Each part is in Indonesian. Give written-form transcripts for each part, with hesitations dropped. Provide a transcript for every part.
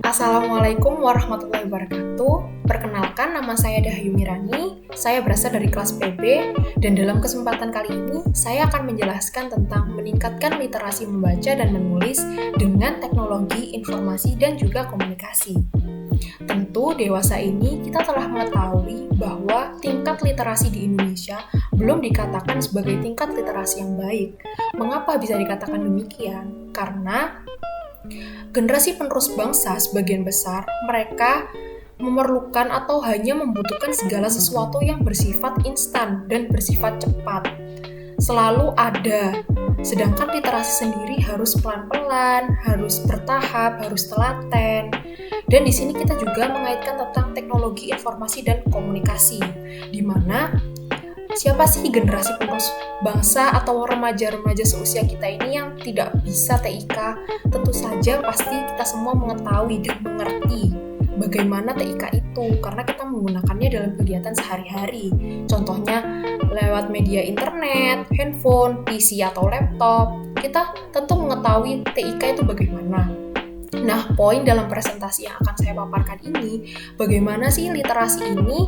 Assalamualaikum warahmatullahi wabarakatuh. Perkenalkan, nama saya Dahayu Mirani. Saya berasal dari kelas PB dan dalam kesempatan kali ini saya akan menjelaskan tentang meningkatkan literasi membaca dan menulis dengan teknologi informasi dan juga komunikasi. Tentu dewasa ini kita telah mengetahui bahwa tingkat literasi di Indonesia belum dikatakan sebagai tingkat literasi yang baik. Mengapa bisa dikatakan demikian? Karena generasi penerus bangsa sebagian besar mereka memerlukan atau hanya membutuhkan segala sesuatu yang bersifat instan dan bersifat cepat. Selalu ada. Sedangkan literasi sendiri harus pelan-pelan, harus bertahap, harus telaten. Dan di sini kita juga mengaitkan tentang teknologi informasi dan komunikasi, di mana siapa sih generasi penerus bangsa atau remaja-remaja seusia kita ini yang tidak bisa TIK? Tentu saja pasti kita semua mengetahui dan mengerti bagaimana TIK itu karena kita menggunakannya dalam kegiatan sehari-hari. Contohnya lewat media internet, handphone, PC atau laptop. Kita tentu mengetahui TIK itu bagaimana. Nah, poin dalam presentasi yang akan saya paparkan ini, bagaimana sih literasi ini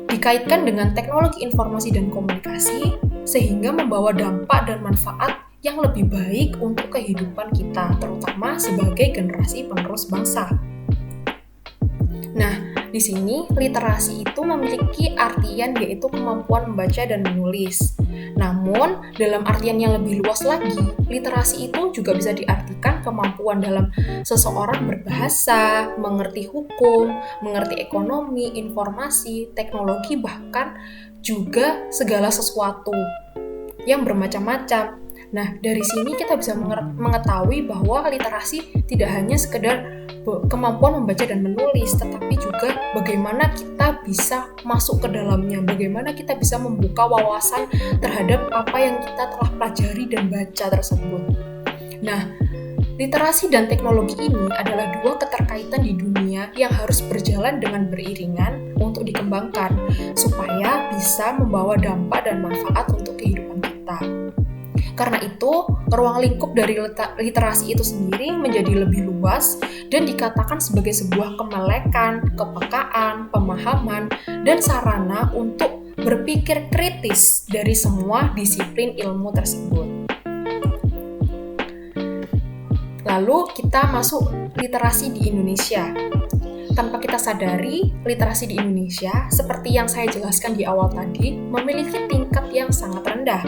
dikaitkan dengan teknologi informasi dan komunikasi sehingga membawa dampak dan manfaat yang lebih baik untuk kehidupan kita, terutama sebagai generasi penerus bangsa. Nah, di sini literasi itu memiliki artian yaitu kemampuan membaca dan menulis. Namun, dalam artian yang lebih luas lagi, literasi itu juga bisa diartikan kemampuan dalam seseorang berbahasa, mengerti hukum, mengerti ekonomi, informasi, teknologi, bahkan juga segala sesuatu yang bermacam-macam. Nah, dari sini kita bisa mengetahui bahwa literasi tidak hanya sekedar kemampuan membaca dan menulis, tetapi juga bagaimana kita bisa masuk ke dalamnya, bagaimana kita bisa membuka wawasan terhadap apa yang kita telah pelajari dan baca tersebut. Nah, literasi dan teknologi ini adalah dua keterkaitan di dunia yang harus berjalan dengan beriringan untuk dikembangkan, supaya bisa membawa dampak dan manfaat untuk kehidupan kita. Karena itu, ruang lingkup dari literasi itu sendiri menjadi lebih luas dan dikatakan sebagai sebuah kemelekan, kepekaan, pemahaman, dan sarana untuk berpikir kritis dari semua disiplin ilmu tersebut. Lalu kita masuk literasi di Indonesia. Tanpa kita sadari, literasi di Indonesia, seperti yang saya jelaskan di awal tadi, memiliki tingkat yang sangat rendah.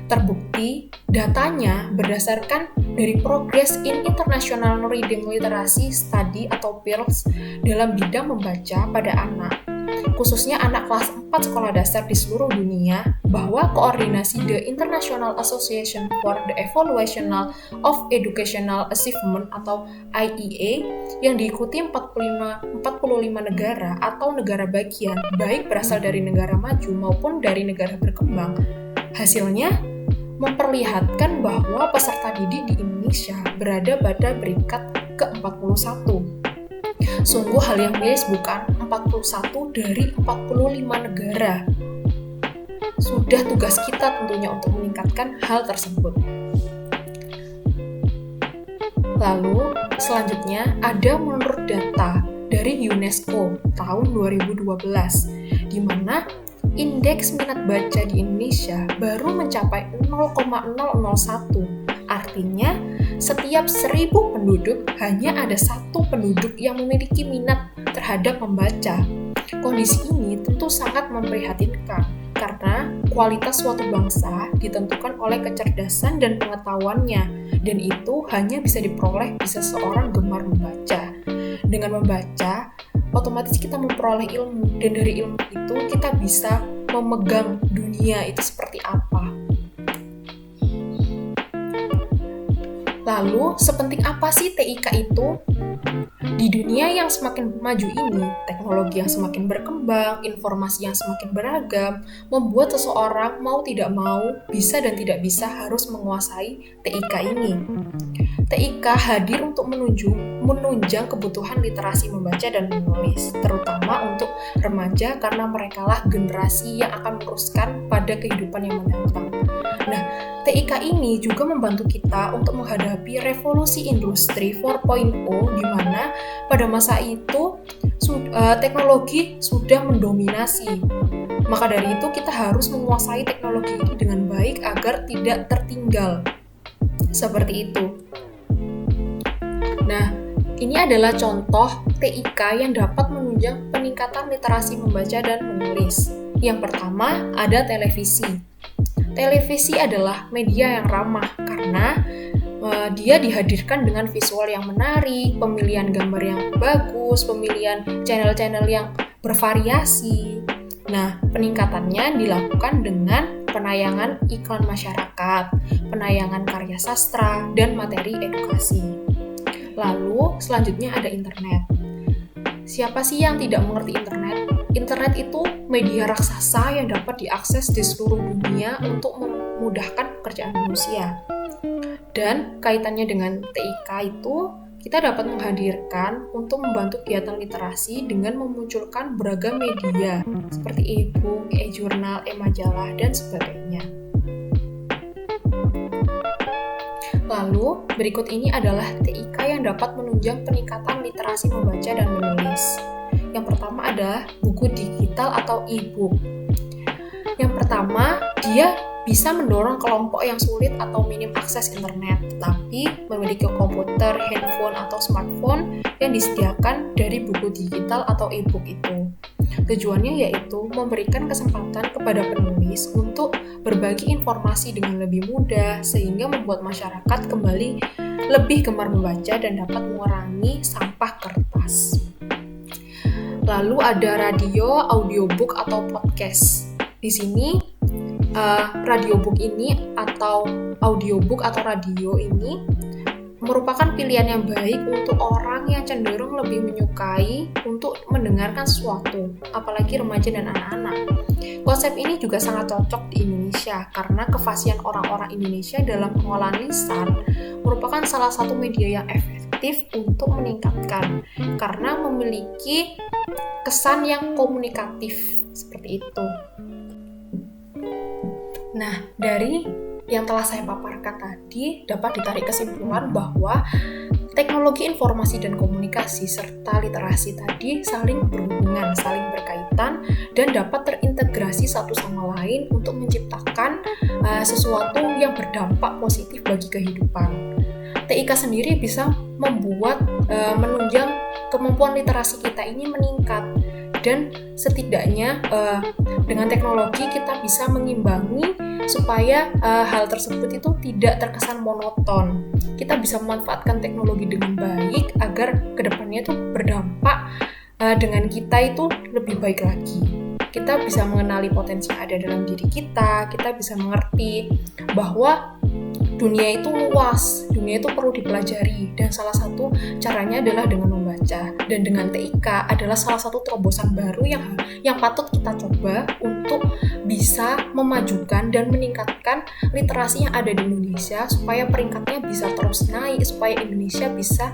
Terbukti, datanya berdasarkan dari Progress in International Reading Literacy Study atau PIRLS dalam bidang membaca pada anak, khususnya anak kelas 4 sekolah dasar di seluruh dunia, bahwa koordinasi The International Association for the Evaluation of Educational Achievement atau IEA yang diikuti 45 negara atau negara bagian, baik berasal dari negara maju maupun dari negara berkembang. Hasilnya memperlihatkan bahwa peserta didik di Indonesia berada pada peringkat ke-41. Sungguh hal yang miris bukan? 41 dari 45 negara. Sudah tugas kita tentunya untuk meningkatkan hal tersebut. Lalu, selanjutnya ada menurut data dari UNESCO tahun 2012, di mana indeks minat baca di Indonesia baru mencapai 0,001. Artinya, setiap 1.000 penduduk hanya ada 1 penduduk yang memiliki minat terhadap membaca. Kondisi ini tentu sangat memprihatinkan karena kualitas suatu bangsa ditentukan oleh kecerdasan dan pengetahuannya, dan itu hanya bisa diperoleh bisa seorang gemar membaca. Dengan membaca, otomatis kita memperoleh ilmu, dan dari ilmu itu kita bisa memegang dunia itu seperti apa. Lalu, sepenting apa sih TIK itu? Di dunia yang semakin maju ini, teknologi yang semakin berkembang, informasi yang semakin beragam, membuat seseorang mau tidak mau, bisa dan tidak bisa harus menguasai TIK ini. TIK hadir untuk menunjang kebutuhan literasi membaca dan menulis, terutama untuk remaja karena merekalah generasi yang akan meneruskan pada kehidupan yang mendatang. Nah, TIK ini juga membantu kita untuk menghadapi revolusi industri 4.0 di mana pada masa itu teknologi sudah mendominasi. Maka dari itu kita harus menguasai teknologi ini dengan baik agar tidak tertinggal. Seperti itu. Nah, ini adalah contoh TIK yang dapat menunjang peningkatan literasi membaca dan menulis. Yang pertama, ada televisi. Televisi adalah media yang ramah karena dia dihadirkan dengan visual yang menarik, pemilihan gambar yang bagus, pemilihan channel-channel yang bervariasi. Nah, peningkatannya dilakukan dengan penayangan iklan masyarakat, penayangan karya sastra, dan materi edukasi. Lalu, selanjutnya ada internet. Siapa sih yang tidak mengerti internet? Internet itu media raksasa yang dapat diakses di seluruh dunia untuk memudahkan pekerjaan manusia. Dan kaitannya dengan TIK itu, kita dapat menghadirkan untuk membantu kegiatan literasi dengan memunculkan beragam media seperti e-book, e-jurnal, e-majalah, dan sebagainya. Lalu, berikut ini adalah TIK yang dapat menunjang peningkatan literasi membaca dan menulis. Yang pertama adalah buku digital atau e-book. Yang pertama, dia bisa mendorong kelompok yang sulit atau minim akses internet, tapi memiliki komputer, handphone, atau smartphone yang disediakan dari buku digital atau e-book itu. Tujuannya yaitu memberikan kesempatan kepada penulis untuk berbagi informasi dengan lebih mudah, sehingga membuat masyarakat kembali lebih gemar membaca dan dapat mengurangi sampah kertas. Lalu ada radio, audiobook, atau podcast. Di sini radiobook ini atau audiobook atau radio ini merupakan pilihan yang baik untuk orang yang cenderung lebih menyukai untuk mendengarkan sesuatu, apalagi remaja dan anak-anak. Konsep ini juga sangat cocok di Indonesia karena kefasihan orang-orang Indonesia dalam pengolahan lisan merupakan salah satu media yang efektif untuk meningkatkan karena memiliki kesan yang komunikatif seperti itu. Nah, dari yang telah saya paparkan tadi dapat ditarik kesimpulan bahwa teknologi informasi dan komunikasi serta literasi tadi saling berhubungan, saling berkaitan, dan dapat terintegrasi satu sama lain untuk menciptakan sesuatu yang berdampak positif bagi kehidupan. TIK sendiri bisa membuat menunjang kemampuan literasi kita ini meningkat. Dan setidaknya dengan teknologi kita bisa mengimbangi supaya hal tersebut itu tidak terkesan monoton. Kita bisa memanfaatkan teknologi dengan baik agar kedepannya itu berdampak dengan kita itu lebih baik lagi. Kita bisa mengenali potensi yang ada dalam diri kita bisa mengerti bahwa dunia itu luas, dunia itu perlu dipelajari, dan salah satu caranya adalah dengan membaca. Dan dengan TIK adalah salah satu terobosan baru yang patut kita coba untuk bisa memajukan dan meningkatkan literasi yang ada di Indonesia supaya peringkatnya bisa terus naik, supaya Indonesia bisa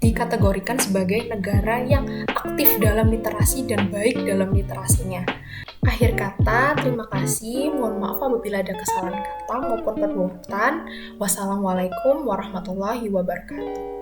dikategorikan sebagai negara yang aktif dalam literasi dan baik dalam literasinya. Akhir kata, terima kasih. Mohon maaf apabila ada kesalahan kata maupun perbuatan. Wassalamualaikum warahmatullahi wabarakatuh.